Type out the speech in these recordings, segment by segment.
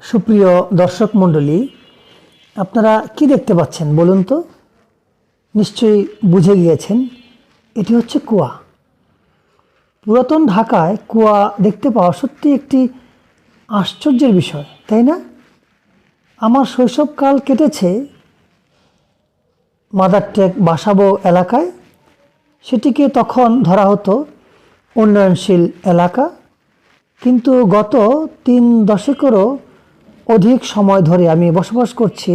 সুপ্রিয় দর্শক মণ্ডলী, আপনারা কি দেখতে পাচ্ছেন বলুন তো? নিশ্চয়ই বুঝে গিয়েছেন, এটি হচ্ছে কুয়া। পুরাতন ঢাকায় কুয়া দেখতে পাওয়া সত্যি একটি আশ্চর্যের বিষয়, তাই না? আমার শৈশবকাল কেটেছে মাদারটেক বাসাবো এলাকায়। সেটিকে তখন ধরা হতো উন্নয়নশীল এলাকা, কিন্তু গত 3 দশকেরও অধিক সময় ধরে আমি বসবাস করছি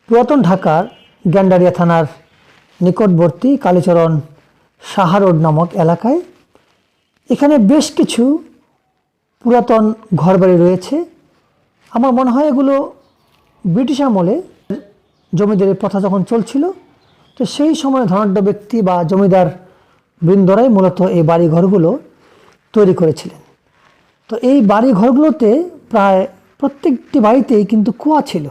পুরাতন ঢাকার গ্যান্ডারিয়া থানার নিকটবর্তী কালীচরণ সাহা রোড নামক এলাকায়। এখানে বেশ কিছু পুরাতন ঘরবাড়ি রয়েছে। আমার মনে হয় এগুলো ব্রিটিশ আমলে জমিদারি প্রথা যখন চলছিল, তো সেই সময় ধনাঢ্য ব্যক্তি বা জমিদার বৃন্দরাই মূলত এই বাড়িঘরগুলো তৈরি করেছিলেন। তো এই বাড়িঘরগুলোতে প্রায় প্রত্যেকটি বাড়িতেই কিন্তু কুয়া ছিল।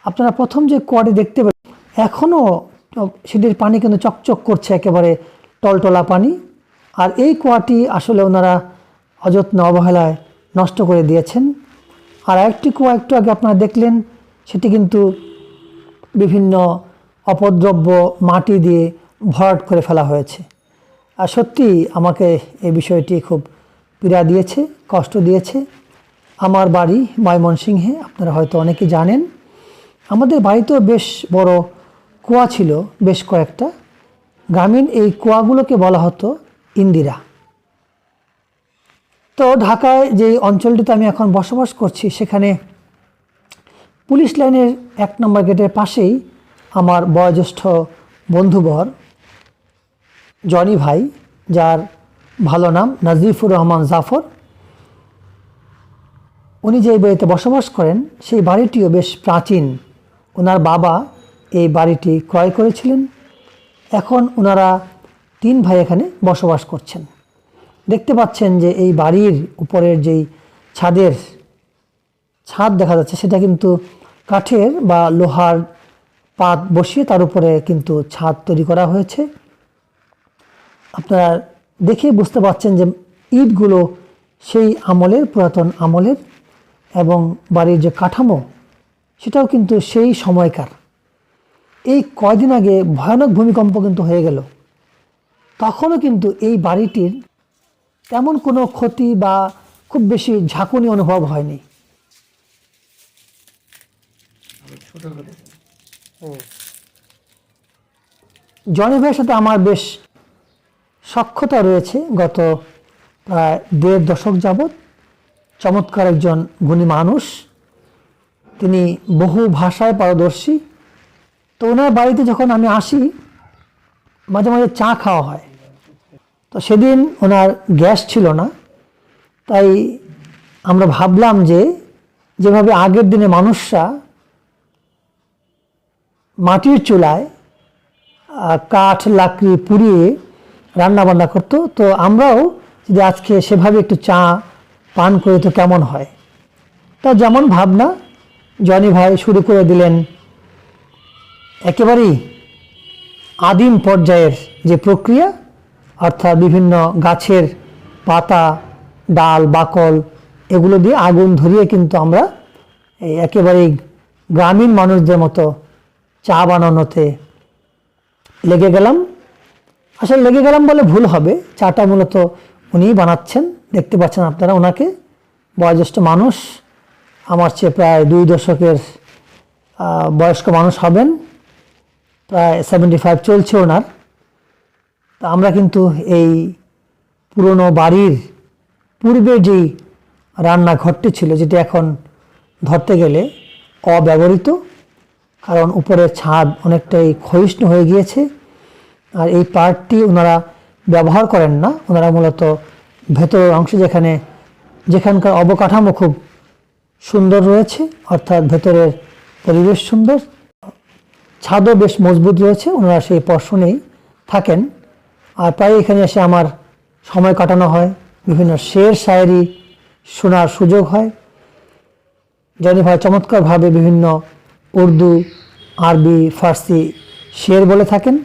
আপনারা প্রথম যে কুয়াটি দেখতে পেলেন, এখনও সেটির পানি কিন্তু চকচক করছে, একেবারে টলটলা পানি। আর এই কুয়াটি আসলে ওনারা অযত্ন অবহেলায় নষ্ট করে দিয়েছেন। আর একটি কুয়া একটু আগে আপনারা দেখলেন, সেটি কিন্তু বিভিন্ন অপদ্রব্য মাটি দিয়ে ভরাট করে ফেলা হয়েছে। আর সত্যি আমাকে এই বিষয়টি খুব পীড়া দিয়েছে, কষ্ট দিয়েছে। আমার বাড়ি ময়মনসিংহে, আপনারা হয়তো অনেকেই জানেন। আমাদের বাড়িতেও বেশ বড় কুয়া ছিল, বেশ কয়েকটা। গ্রামীণ এই কুয়াগুলোকে বলা হতো ইন্দিরা। তো ঢাকায় যে অঞ্চলটিতে আমি এখন বসবাস করছি, সেখানে পুলিশ লাইনের 1 নম্বর গেটের পাশেই আমার বয়োজ্যেষ্ঠ বন্ধুবর জনি ভাই, যার ভালো নাম নাজিফুর রহমান জাফর, উনি যে বাড়িতে বসবাস করেন সেই বাড়িটিও বেশ প্রাচীন। ওনার বাবা এই বাড়িটি ক্রয় করেছিলেন। এখন ওনারা 3 ভাই এখানে বসবাস করছেন। দেখতে পাচ্ছেন যে এই বাড়ির উপরের যেই ছাদ দেখা যাচ্ছে, সেটা কিন্তু কাঠের বা লোহার পাত বসিয়ে তার উপরে কিন্তু ছাদ তৈরি করা হয়েছে। আপনারা দেখে বুঝতে পাচ্ছেন যে ইটগুলো সেই আমলের, পুরাতন আমলের, এবং বাড়ির যে কাঠামো সেটাও কিন্তু সেই সময়কার। এই কয়দিন আগে ভয়ানক ভূমিকম্প কিন্তু হয়ে গেল, তখনও কিন্তু এই বাড়িটির তেমন কোনো ক্ষতি বা খুব বেশি ঝাঁকুনি অনুভব হয়নি। জনি ভাইয়ের সাথে আমার বেশ সখ্যতা রয়েছে গত প্রায় 1.5 দশক যাবৎ। চমৎকার একজন গুণী মানুষ, তিনি বহু ভাষায় পারদর্শী। তো ওনার বাড়িতে যখন আমি আসি, মাঝে মাঝে চা খাওয়া হয়। তো সেদিন ওনার গ্যাস ছিল না, তাই আমরা ভাবলাম যে যেভাবে আগের দিনে মানুষরা মাটির চুলায় কাঠ লাকড়ি পুড়িয়ে রান্না বান্না করতো, তো আমরাও যদি আজকে সেভাবে একটু চা পান করি তো কেমন হয়। তা যেমন ভাবনা, জনি ভাই শুরু করে দিলেন একেবারেই আদিম পর্যায়ের যে প্রক্রিয়া, অর্থাৎ বিভিন্ন গাছের পাতা, ডাল, বাকল এগুলো দিয়ে আগুন ধরিয়ে কিন্তু আমরা এই একেবারেই গ্রামীণ মানুষদের মতো চা বানানোতে লেগে গেলাম। আসলে লেগে গেলাম বলে ভুল হবে, চাটা মূলত উনিই বানাচ্ছেন। দেখতে পাচ্ছেন আপনারা ওনাকে, বয়োজ্যেষ্ঠ মানুষ, আমার চেয়ে প্রায় 2 দশকের বয়স্ক মানুষ হবেন, প্রায় 75 চলছে ওনার। তা আমরা কিন্তু এই পুরনো বাড়ির পূর্বে যেই রান্নাঘরটি ছিল, যেটি এখন ধরতে গেলে অব্যবহৃত, কারণ উপরের ছাদ অনেকটাই ক্ষয়িষ্ণু হয়ে গিয়েছে। আর এই পার্টটি ওনারা ব্যবহার করেন না। ওনারা মূলত ভেতরের অংশ, যেখানকার অবকাঠামো খুব সুন্দর রয়েছে, অর্থাৎ ভেতরের পরিবেশ সুন্দর, ছাদও বেশ মজবুত রয়েছে, ওনারা সেই পর্ষণেই থাকেন। আর প্রায় এখানে এসে আমার সময় কাটানো হয়, বিভিন্ন শের শায়েরি শোনার সুযোগ হয়। জনি ভাই চমৎকারভাবে বিভিন্ন উর্দু, আরবি, ফার্সি শের বলে থাকেন।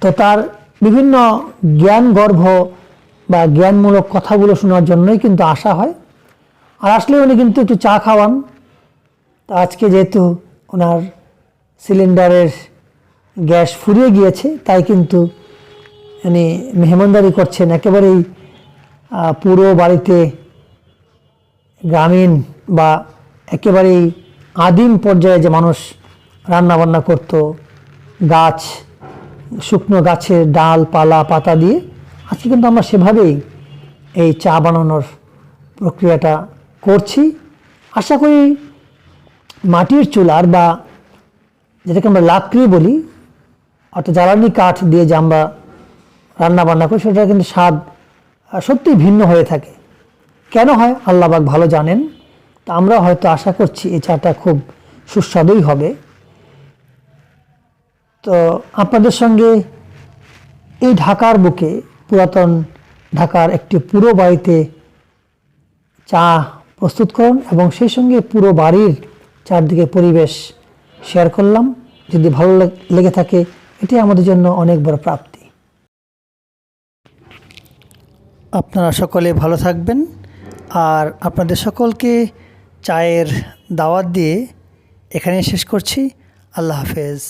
তো তার বিভিন্ন জ্ঞানগর্ভ বা জ্ঞানমূলক কথাগুলো শোনার জন্যই কিন্তু আসা হয়। আর আসলে উনি কিন্তু একটু চা খাওয়ান। তো আজকে যেহেতু ওনার সিলিন্ডারের গ্যাস ফুরিয়ে গিয়েছে, তাই কিন্তু উনি মেহমানদারি করছেন। একেবারেই পুরো বাড়িতে গ্রামীণ বা একেবারেই আদিম পর্যায়ে যে মানুষ রান্নাবান্না করত, গাছ, শুকনো গাছের ডাল পালা পাতা দিয়ে, আজকে কিন্তু আমরা সেভাবেই এই চা বানানোর প্রক্রিয়াটা করছি। আশা করি মাটির চুলার বা যেটাকে আমরা লাকড়ি বলি, অর্থাৎ জ্বালানি কাঠ দিয়ে যে আমরা রান্না বান্না করি, সেটা কিন্তু স্বাদ সত্যিই ভিন্ন হয়ে থাকে। কেন হয় আল্লাহ পাক ভালো জানেন। তা আমরা হয়তো আশা করছি এই চাটা খুব সুস্বাদুই হবে। তো আপনাদের সঙ্গে এই ঢাকার বুকে, পুরাতন ঢাকার একটি পুরো বাড়িতে চা প্রস্তুতকরণ এবং সেই সঙ্গে পুরো বাড়ির চারদিকে পরিবেশ শেয়ার করলাম। যদি ভালো লেগে থাকে, এটাই আমাদের জন্য অনেক বড় প্রাপ্তি। আপনারা সকলে ভালো থাকবেন। আর আপনাদের সকলকে চায়ের দাওয়াত দিয়ে এখানেই শেষ করছি। আল্লাহ হাফেজ।